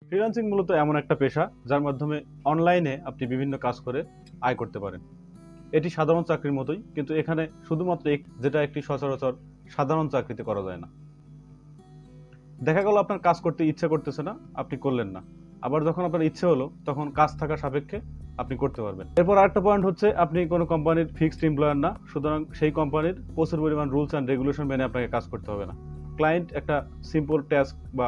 Freelancing মূলত এমন একটা পেশা যার মাধ্যমে অনলাইনে আপনি বিভিন্ন কাজ করে আয় করতে পারেন। এটি সাধারণ চাকরির মতোই, কিন্তু এখানে শুধুমাত্র যেটা একটি সচরাচর সাধারণ চাকরিতে করা যায় না। দেখা গেল আপনার কাজ করতে ইচ্ছা করতেছে না, আপনি করলেন না। আবার যখন আপনার ইচ্ছে হলো তখন কাজ থাকা সাপেক্ষে আপনি করতে পারবেন। এরপর আরেকটা পয়েন্ট হচ্ছে, আপনি কোনো কোম্পানির ফিক্সড এমপ্লয়ার না, সুতরাং সেই কোম্পানির প্রচুর পরিমাণ রুলস অ্যান্ড রেগুলেশন মেনে আপনাকে কাজ করতে হবে না। ক্লায়েন্ট একটা সিম্পল টাস্ক বা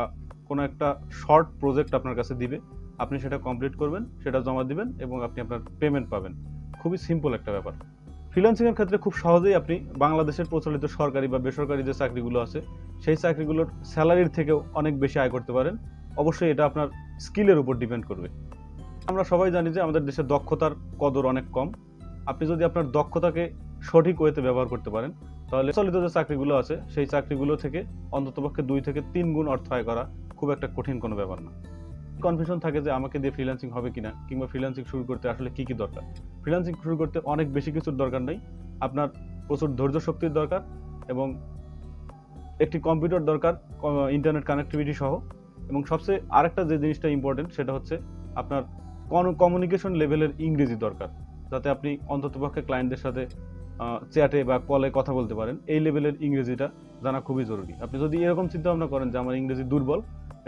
কোনো একটা শর্ট প্রজেক্ট আপনার কাছে দিবে, আপনি সেটা কমপ্লিট করবেন, সেটা জমা দিবেন এবং আপনি আপনার পেমেন্ট পাবেন। খুবই সিম্পল একটা ব্যাপার। ফ্রিল্যান্সিং এর ক্ষেত্রে খুব সহজেই আপনি বাংলাদেশের প্রচলিত সরকারি বা বেসরকারি যে চাকরিগুলো আছে সেই চাকরিগুলোর স্যালারির থেকেও অনেক বেশি আয় করতে পারেন। অবশ্যই এটা আপনার স্কিলের উপর ডিপেন্ড করবে। আমরা সবাই জানি যে আমাদের দেশে দক্ষতার কদর অনেক কম। আপনি যদি আপনার দক্ষতাকে সঠিক ওয়েতে ব্যবহার করতে পারেন, তাহলে প্রচলিত যে চাকরিগুলো আছে সেই চাকরিগুলো থেকে অন্ততপক্ষে 2 থেকে 3 গুণ অর্থ আয় করা খুব একটা কঠিন কোনো ব্যাপার না। কনফিউশন থাকে যে আমাকে দিয়ে ফ্রিল্যান্সিং হবে কিনা, কিংবা ফ্রিল্যান্সিং শুরু করতে আসলে কি কি দরকার। ফ্রিল্যান্সিং শুরু করতে অনেক বেশি কিছুর দরকার নেই। আপনার প্রচুর ধৈর্য শক্তির দরকার এবং একটি কম্পিউটার দরকার, ইন্টারনেট কানেক্টিভিটি সহ। এবং সবচেয়ে আরেকটা যে জিনিসটা ইম্পর্টেন্ট সেটা হচ্ছে আপনার কমিউনিকেশন লেভেলের ইংরেজি দরকার, যাতে আপনি অন্ততপক্ষে ক্লায়েন্টদের সাথে চ্যাটে বা কলে কথা বলতে পারেন। এই লেভেলের ইংরেজিটা জানা খুবই জরুরি। আপনি যদি এরকম চিন্তা ভাবনা করেন যে আমার ইংরেজি দুর্বল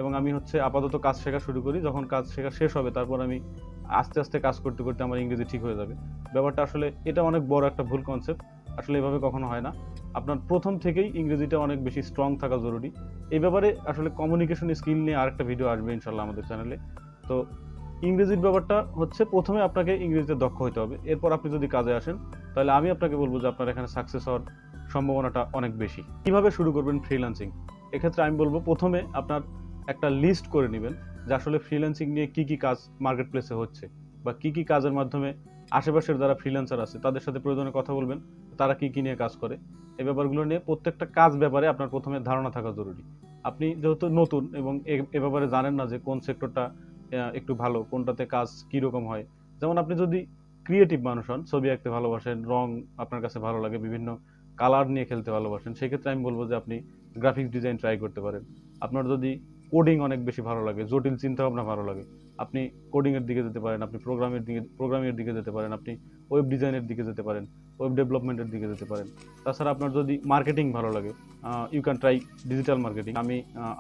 এবং আমি আপাতত কাজ শেখা শুরু করি, যখন কাজ শেখা শেষ হবে তারপর আমি আস্তে আস্তে কাজ করতে করতে আমার ইংরেজি ঠিক হয়ে যাবে, ব্যাপারটা আসলে এটা অনেক বড় একটা ভুল কনসেপ্ট। আসলে এভাবে কখনো হয় না। আপনার প্রথম থেকেই ইংরেজিটা অনেক বেশি স্ট্রং থাকা জরুরি। এই ব্যাপারে আসলে কমিউনিকেশন স্কিল নিয়ে আরেকটা ভিডিও আসবে ইনশাল্লাহ আমাদের চ্যানেলে। তো ইংরেজির ব্যাপারটা হচ্ছে, প্রথমে আপনাকে ইংরেজিতে দক্ষ হতে হবে। এরপর আপনি যদি কাজে আসেন তাহলে আমি আপনাকে বলবো যে আপনার এখানে সাকসেস হওয়ার সম্ভাবনাটা অনেক বেশি। কিভাবে শুরু করবেন ফ্রিল্যান্সিং? এক্ষেত্রে আমি বলবো প্রথমে আপনার একটা লিস্ট করে নেবেন যে আসলে ফ্রিল্যান্সিং নিয়ে কি কি কাজ মার্কেট প্লেসে হচ্ছে, বা কি কি কাজের মাধ্যমে আশেপাশের যারা ফ্রিল্যান্সার আছে তাদের সাথে প্রয়োজনে কথা বলবেন, তারা কি কি নিয়ে কাজ করে। এই ব্যাপারগুলো নিয়ে প্রত্যেকটা কাজ ব্যাপারে আপনার প্রথমে ধারণা থাকা জরুরি। আপনি যেহেতু নতুন এবং এ ব্যাপারে জানেন না যে কোন সেক্টরটা একটু ভালো, কোনটাতে কাজ কিরকম হয়। যেমন আপনি যদি ক্রিয়েটিভ মানুষ হন, ছবি আঁকতে ভালোবাসেন, রং আপনার কাছে ভালো লাগে, বিভিন্ন কালার নিয়ে খেলতে ভালোবাসেন, সেক্ষেত্রে আমি বলবো যে আপনি গ্রাফিক্স ডিজাইন ট্রাই করতে পারেন। আপনার যদি কোডিং অনেক বেশি ভালো লাগে, জটিল চিন্তা ভাবনা ভালো লাগে, আপনি কোডিং এর দিকে যেতে পারেন, আপনি প্রোগ্রামিং এর দিকে যেতে পারেন, আপনি ওয়েব ডিজাইনের দিকে যেতে পারেন, ওয়েব ডেভেলপমেন্টের দিকে যেতে পারেন। তাছাড়া আপনার যদি মার্কেটিং ভালো লাগে, you can try digital marketing. আমি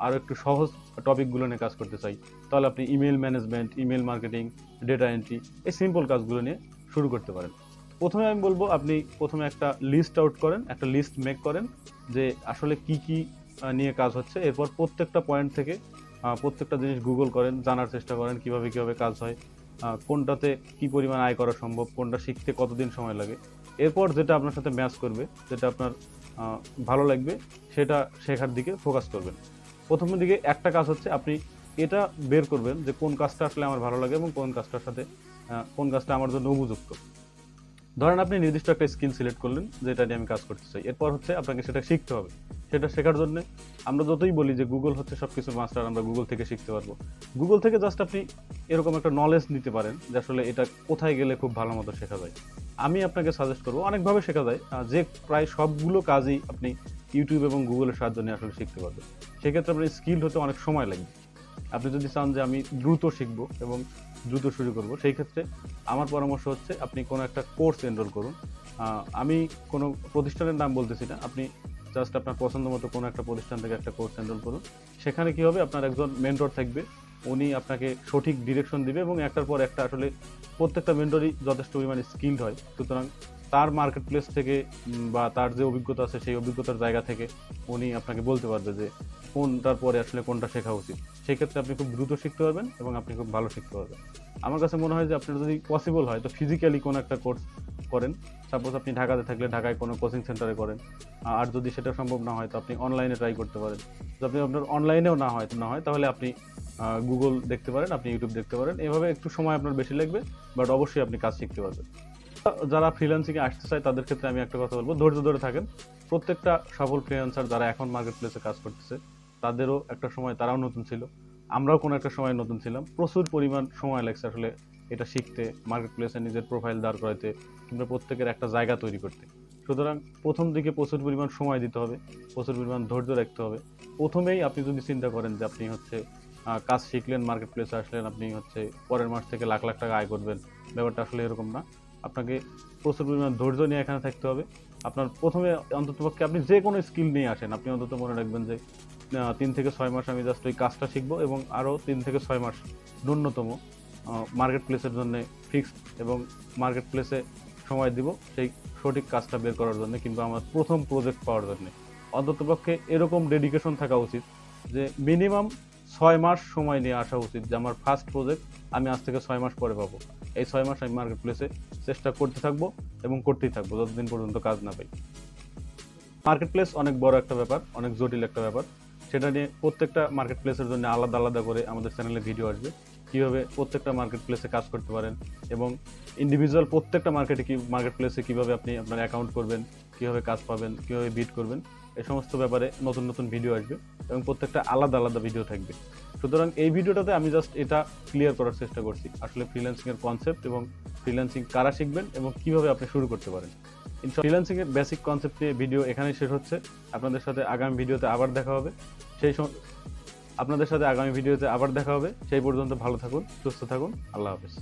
আরো একটু সহজ টপিকগুলো নিয়ে কাজ করতে চাই, তাহলে আপনি email management, email marketing, data entry, এই সিম্পল কাজগুলো নিয়ে শুরু করতে পারেন। প্রথমে আমি বলবো আপনি প্রথমে একটা লিস্ট আউট করেন, একটা লিস্ট মেক করেন যে আসলে কি কি নিয়ে কাজ হচ্ছে। এরপর প্রত্যেকটা পয়েন্ট থেকে প্রত্যেকটা জিনিস গুগল করেন, জানার চেষ্টা করেন কিভাবে কিভাবে কাজ হয়, কোনটাতে কি পরিমাণ আয় করা সম্ভব, কোনটা শিখতে কতদিন সময় লাগে। এরপর যেটা আপনার সাথে ম্যাচ করবে, যেটা আপনার ভালো লাগবে, সেটা শেখার দিকে ফোকাস করবেন। প্রথমের দিকে একটা কাজ হচ্ছে আপনি এটা বের করবেন যে কোন কাজটা আসলে আমার ভালো লাগে এবং কোন কাজটার সাথে কোন কাজটা আমার জন্য উপযুক্ত। ধরেন আপনি নির্দিষ্ট একটা স্কিল সিলেক্ট করলেন যেটা নিয়ে আমি কাজ করতে চাই। এরপর হচ্ছে আপনাকে সেটা শিখতে হবে। সেটা শেখার জন্য আমরা যতই বলি যে গুগল হচ্ছে সবকিছুর মাস্টার, আমরা গুগল থেকে শিখতে পারবো, গুগল থেকে জাস্ট আপনি এরকম একটা নলেজ নিতে পারেন যে আসলে এটা কোথায় গেলে খুব ভালো মতো শেখা যায়। আমি আপনাকে সাজেস্ট করবো, অনেকভাবে শেখা যায়, যে প্রায় সবগুলো কাজই আপনি ইউটিউব এবং গুগলের সাহায্য নিয়ে আসলে শিখতে পারবেন। সেক্ষেত্রে আপনার স্কিল হতে অনেক সময় লাগবে। আপনি যদি চান যে আমি দ্রুত শিখবো এবং দ্রুত শুরু করব, সেই ক্ষেত্রে আমার পরামর্শ হচ্ছে আপনি কোনো একটা কোর্স এনরোল করুন। আমি কোনো প্রতিষ্ঠানের নাম বলতেছি না, আপনি জাস্ট আপনার পছন্দ মতো কোনো একটা প্রতিষ্ঠান থেকে একটা কোর্স এনরোল করুন। সেখানে কি হবে, আপনার একজন মেন্টর থাকবে, উনি আপনাকে সঠিক ডিরেকশন দিবে এবং একটার পর একটা আসলে প্রত্যেকটা মেন্টরই যথেষ্ট পরিমাণে স্কিলড হয়। সুতরাং তার মার্কেট প্লেস থেকে বা তার যে অভিজ্ঞতা আছে সেই অভিজ্ঞতার জায়গা থেকে উনি আপনাকে বলতে পারবে যে কোনটার পরে আসলে কোনটা শেখা উচিত। সেক্ষেত্রে আপনি খুব দ্রুত শিখতে পারবেন এবং আপনি খুব ভালো শিখতে পারবেন। আমার কাছে মনে হয় যে আপনার যদি পসিবল হয় তো ফিজিক্যালি কোনো একটা কোর্স করেন। সাপোজ আপনি ঢাকাতে থাকলে ঢাকায় কোনো কোচিং সেন্টারে করেন, আর যদি সেটা সম্ভব না হয় তো আপনি অনলাইনে ট্রাই করতে পারেন। যদি আপনার অনলাইনেও না হয় তাহলে আপনি গুগল দেখতে পারেন, আপনি ইউটিউব দেখতে পারেন। এভাবে একটু সময় আপনার বেশি লাগবে, বাট অবশ্যই আপনি কাজ শিখতে পারবেন। যারা ফ্রিল্যান্সিংয়ে আসতে চায় তাদের ক্ষেত্রে আমি একটা কথা বলবো, ধৈর্য ধরে থাকেন। প্রত্যেকটা সফল ফ্রিল্যান্সার যারা এখন মার্কেট প্লেসে কাজ করতেছে তাদেরও একটা সময় তারাও নতুন ছিল, আমরাও কোনো একটা সময় নতুন ছিলাম। প্রচুর পরিমাণ সময় লাগছে আসলে এটা শিখতে, মার্কেট প্লেসে নিজের প্রোফাইল দাঁড় করাইতে, কিংবা প্রত্যেকের একটা জায়গা তৈরি করতে। সুতরাং প্রথম দিকে প্রচুর পরিমাণ সময় দিতে হবে, প্রচুর পরিমাণ ধৈর্য রাখতে হবে। প্রথমেই আপনি যদি চিন্তা করেন যে আপনি কাজ শিখলেন, মার্কেট প্লেসে আসলেন, আপনি হচ্ছে পরের মাস থেকে লাখ লাখ টাকা আয় করবেন, ব্যাপারটা আসলে এরকম না। আপনাকে প্রচুর পরিমাণ ধৈর্য নিয়ে এখানে থাকতে হবে। আপনার প্রথমে অন্ততপক্ষে আপনি যে কোনো স্কিল নিয়ে আসেন, আপনি অন্তত মনে রাখবেন যে 3 থেকে 6 মাস আমি জাস্ট ওই কাজটা শিখবো এবং আরও 3 থেকে 6 মাস ন্যূনতম মার্কেট প্লেসের জন্য ফিক্সড এবং মার্কেট প্লেসে সময় দিব সেই সঠিক কাজটা বের করার জন্য কিংবা আমার প্রথম প্রজেক্ট পাওয়ার জন্য। অন্ততপক্ষে এরকম ডেডিকেশন থাকা উচিত যে মিনিমাম 6 মাস সময় নিয়ে আসা উচিত যে আমার ফার্স্ট প্রজেক্ট আমি আজ থেকে 6 মাস পরে পাবো। এই 6 মাস আমি মার্কেট প্লেসে চেষ্টা করতে থাকবো এবং করতেই থাকবো যতদিন পর্যন্ত কাজ না পাই। মার্কেট প্লেস অনেক বড় একটা ব্যাপার, অনেক জটিল একটা ব্যাপার। সেটা নিয়ে প্রত্যেকটা মার্কেট প্লেসের জন্য আলাদা আলাদা করে আমাদের চ্যানেলে ভিডিও আসবে, কীভাবে প্রত্যেকটা মার্কেট প্লেসে কাজ করতে পারেন এবং ইন্ডিভিজুয়াল প্রত্যেকটা মার্কেট প্লেসে কীভাবে আপনি আপনার অ্যাকাউন্ট করবেন, কীভাবে কাজ পাবেন, কীভাবে বিড করবেন, এই সমস্ত ব্যাপারে নতুন নতুন ভিডিও আসবে এবং প্রত্যেকটা আলাদা আলাদা ভিডিও থাকবে। সুতরাং এই ভিডিওটাতে আমি জাস্ট এটা ক্লিয়ার করার চেষ্টা করছি আসলে ফ্রিল্যান্সিংয়ের কনসেপ্ট এবং ফ্রিল্যান্সিং কারা শিখবেন এবং কীভাবে আপনি শুরু করতে পারেন। ফ্রিল্যান্সিংয়ের বেসিক কনসেপ্ট নিয়ে ভিডিও এখানেই শেষ হচ্ছে। আপনাদের সাথে আগামী ভিডিওতে আবার দেখা হবে। সেই পর্যন্ত ভালো থাকুন, সুস্থ থাকুন। আল্লাহ হাফেজ।